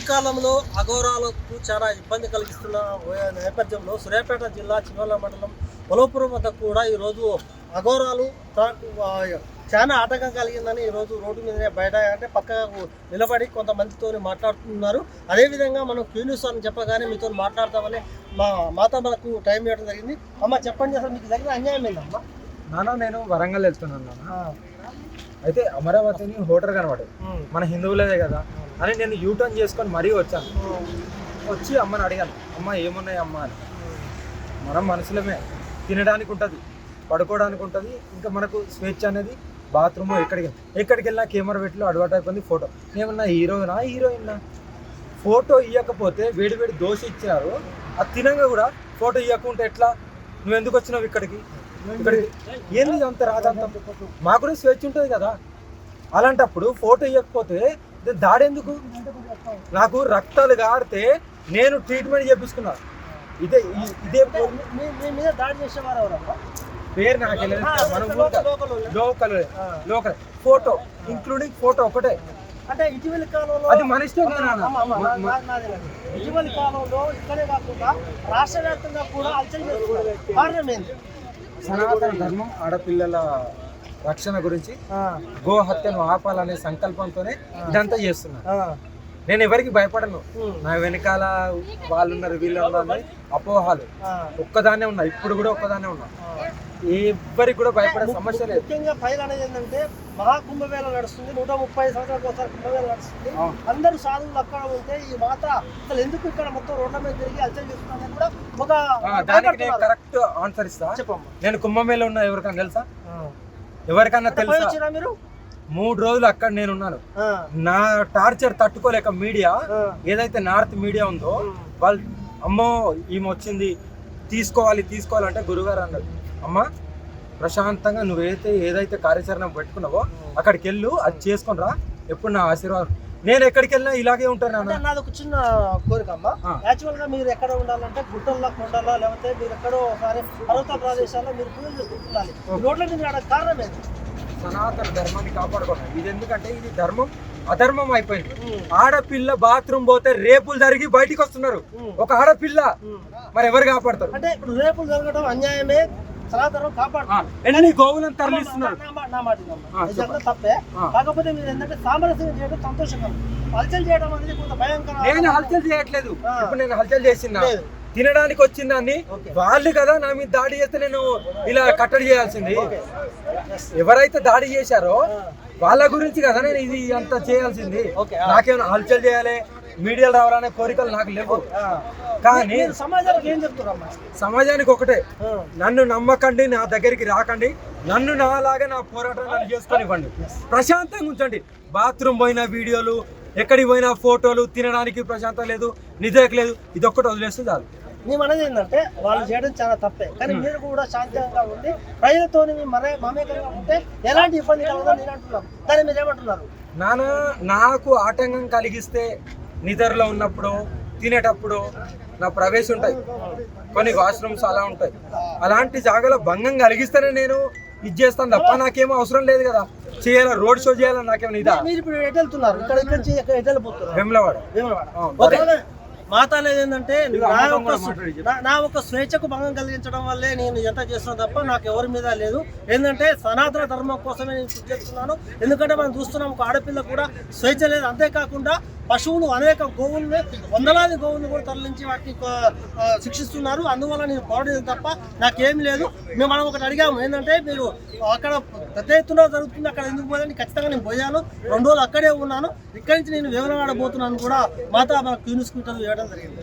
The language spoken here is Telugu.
ఇటీవలి కాలంలో అఘోరాలకు చాలా ఇబ్బంది కలిగిస్తున్న నేపథ్యంలో సూర్యాపేట జిల్లా చిన్నోళ్ళ మండలం పొలపురం వద్ద కూడా ఈరోజు అఘోరాలు చాలా ఆటంకం కలిగిందని ఈరోజు రోడ్డు మీదనే బయట అంటే పక్కకు నిలబడి కొంతమందితో మాట్లాడుతున్నారు. అదేవిధంగా మనం క్యూ న్యూస్ అని చెప్పగానే మీతో మాట్లాడతామని మాత మనకు టైం ఇవ్వడం జరిగింది. అమ్మ చెప్పండి, అసలు మీకు దగ్గర అన్యాయం ఏందమ్మా? నాన్న నేను వరంగల్ వెళ్తున్నాను నాన్న. అయితే అమరావతిని హోటల్ కనబడదు, మన హిందువులదే కదా అని నేను యూటర్న్ చేసుకొని మరీ వచ్చాను. వచ్చి అమ్మని అడిగాను, అమ్మ ఏమున్నాయి అమ్మ అని. మనం మనుషులమే, తినడానికి ఉంటుంది, పడుకోవడానికి ఉంటుంది, ఇంకా మనకు స్వేచ్ఛ అనేది బాత్రూమ్ ఎక్కడికి వెళ్ళినా కెమెరా పెట్టి అడ్వర్ట్ అయిపోయింది. ఫోటో ఏమన్నా హీరోయిన్నా ఫోటో ఇవ్వకపోతే వేడి దోశ ఇచ్చారు, అది తినంగా కూడా ఫోటో ఇవ్వకుంటే ఎట్లా? నువ్వు ఎందుకు వచ్చినావు ఇక్కడికి ఏంది అంత రాజంతం? మాకు కూడా స్వేచ్ఛ ఉంటుంది కదా. అలాంటప్పుడు ఫోటో ఇవ్వకపోతే దాడెందుకు? నాకు రక్తాలు గారితే నేను ట్రీట్మెంట్ చేపించుకున్నా. ఇదే మీద దాడి చేసేవారు ఎవరమ్మా? పేరు నాకు లోకల్ ఫోటో ఇంక్లూడింగ్ ఫోటో ఒకటే. అంటే ఇటీవలి కాలంలో అది మన ఇష్టం. ఇటీవలి కాలంలో ఇక్కడే కాకుండా రాష్ట్ర వ్యాప్తంగా కూడా అలచల్ చేస్తున్నారు. కారణం ఏంటి? సనాతన ధర్మం ఆడపిల్లల రక్షణ గురించి, గో హత్యను ఆపాలనే సంకల్పంతోనే ఇదంతా చేస్తున్నా. నేను ఎవరికి భయపడను. నా వెనకాల వాళ్ళు ఉన్నారు, వీళ్ళు ఉన్నారు అపోహాలు ఒక్కదానే ఉన్నా, ఇప్పుడు కూడా ఒక్కదానే ఉన్నా. ఎవరికి కూడా భయపడే సమస్య లేదు. ముఖ్యంగా ఫైల్ అనేది ఏంటంటే మహాకుంభమేళ నడుస్తుంది, 130 సంవత్సరాలకు ఒకసారి కుంభమేళ నడుస్తుంది. అందరూ సాధువులు అక్కడ ఉంటే ఈ మాత అసలు ఎందుకు ఇక్కడ మొత్తం రోడ్ల మీద తిరిగి అలచల్ చేస్తున్నారని కూడా ఒక దానికి నేను కరెక్ట్ ఆన్సర్ ఇస్తా. చెప్పమ్మా. నేను కుంభమేళ ఉన్నా ఎవరికన్నా తెలుసా? ఎవరికన్నా తెలుసా? మీరు 3 రోజులు అక్కడ నేనున్నాను. నా టార్చర్ తట్టుకోలేక మీడియా ఏదైతే నార్త్ మీడియా ఉందో వాళ్ళు అమ్మో ఈమె వచ్చింది తీసుకోవాలంటే గురుగారు అన్నారు, అమ్మ ప్రశాంతంగా ఏదైతే కార్యాచరణ పెట్టుకున్నావో అక్కడికి వెళ్ళు, అది చేసుకొని రా, ఎప్పుడు నా ఆశీర్వాదం. నేను ఎక్కడికి వెళ్ళినా ఇలాగే ఉంటాను. నాది ఒక చిన్న కోరిక అమ్మా. యాక్చువల్ గా మీరు ఎక్కడ ఉండాలంటే గుట్టల్లో కొండల్లో లేకపోతే మీరు ఎక్కడో ఒకసారి పర్వత ప్రదేశాల్లో మీరు పూజలు చేసుకుంటుండాలి. రోడ్ల మీద కారణం ఏంటి? సనాతన ధర్మాన్ని కాపాడుకోవాలి. ఇది ఎందుకంటే ఇది ధర్మం అధర్మం అయిపోయింది. ఆడపిల్ల బాత్రూమ్ పోతే రేపులు జరిగి బయటికి వస్తున్నారు. ఒక ఆడపిల్ల మరి ఎవరు కాపాడతారు? అంటే ఇప్పుడు రేపులు జరగడం అన్యాయమే, సనాతనం కాపాడుతున్నారు. ఎన్ని గోవులను తరలిస్తున్నారు. తప్పే, కాకపోతే మీరు ఏంటంటే సామరస్యం చేయడం సంతోషకరం. హల్చల్ చేయడం అనేది కొంత భయంకరం. నేను హల్చల్ చేయట్లేదు. ఇప్పుడు నేను హల్చల్ చేసిన తినడానికి వచ్చిందాన్ని వాళ్ళు కదా నా మీద దాడి చేస్తే నేను ఇలా కట్టడి చేయాల్సింది. ఎవరైతే దాడి చేశారో వాళ్ళ గురించి కదా నేను ఇది అంతా చేయాల్సింది. నాకేమైనా హల్చల్ చేయాలి, మీడియాలో రావాలనే కోరికలు నాకు లేవు. కానీ సమాజానికి ఒకటే, నన్ను నమ్మకండి, నా దగ్గరికి రాకండి, నన్ను నాలాగా నా పోరాటాలను చేసుకొని ఇవ్వండి, ప్రశాంతంగా ఉంచండి. బాత్రూమ్ పోయిన వీడియోలు, ఎక్కడికి పోయినా ఫోటోలు, తినడానికి ప్రశాంతం లేదు, నిద్రకు లేదు, ఇది ఒక్కటి వదిలేస్తే చాలు. మేము అనేది ఏంటంటే వాళ్ళు చేయడం చాలా తప్పే, కానీ మీరు కూడా శాంతంగా ఉండి ప్రజలతో మమేకంగా ఉంటే ఎలాంటి ఇబ్బంది కలగదని నేను అంటున్నాను. దాన్ని మీరు ఏమంటున్నారు? నాకు ఆటంకం కలిగిస్తే నిద్రలో ఉన్నప్పుడు, తినేటప్పుడు నా ప్రవేశం ఉంటాయి, కొన్ని వాష్రూమ్స్ అలా ఉంటాయి. అలాంటి జాగాలో భంగం కలిగిస్తేనే నేను ఇది చేస్తాను తప్ప నాకేమో అవసరం లేదు కదా. చేయాలా, రోడ్ షో చేయాలా, నాకేమో ఇదా? మీరు ఇప్పుడు ఎటు వెళ్తున్నారు? ఎటు వెళ్ళిపోతున్నారు? వేములవాడ. మాత అనేది ఏంటంటే నా ఒక స్వేచ్ఛకు భంగం కలిగించడం వల్లే నేను ఎంత చేస్తున్నా తప్ప నాకు ఎవరి మీద లేదు. ఏంటంటే సనాతన ధర్మం కోసమే నేను కృషి చేస్తున్నాను. ఎందుకంటే మనం చూస్తున్నాం ఒక ఆడపిల్ల కూడా స్వేచ్ఛ లేదు. అంతేకాకుండా పశువులు అనేక గోవుల్ని, వందలాది గోవుల్ని కూడా తరలించి వాటిని శిక్షిస్తున్నారు. అందువల్ల నేను పోరాడేది తప్ప నాకేం లేదు. మనం ఒకటి అడిగాము, ఏంటంటే మీరు అక్కడ పెద్ద ఎత్తున జరుగుతుంది, అక్కడ ఎందుకు పోయాలని. ఖచ్చితంగా నేను పోయాను, 2 రోజులు అక్కడే ఉన్నాను. ఇక్కడి నుంచి నేను వివరణ ఆడబోతున్నాను కూడా మాత మన క్యూనిస్కుంటాను వేయడం జరిగింది.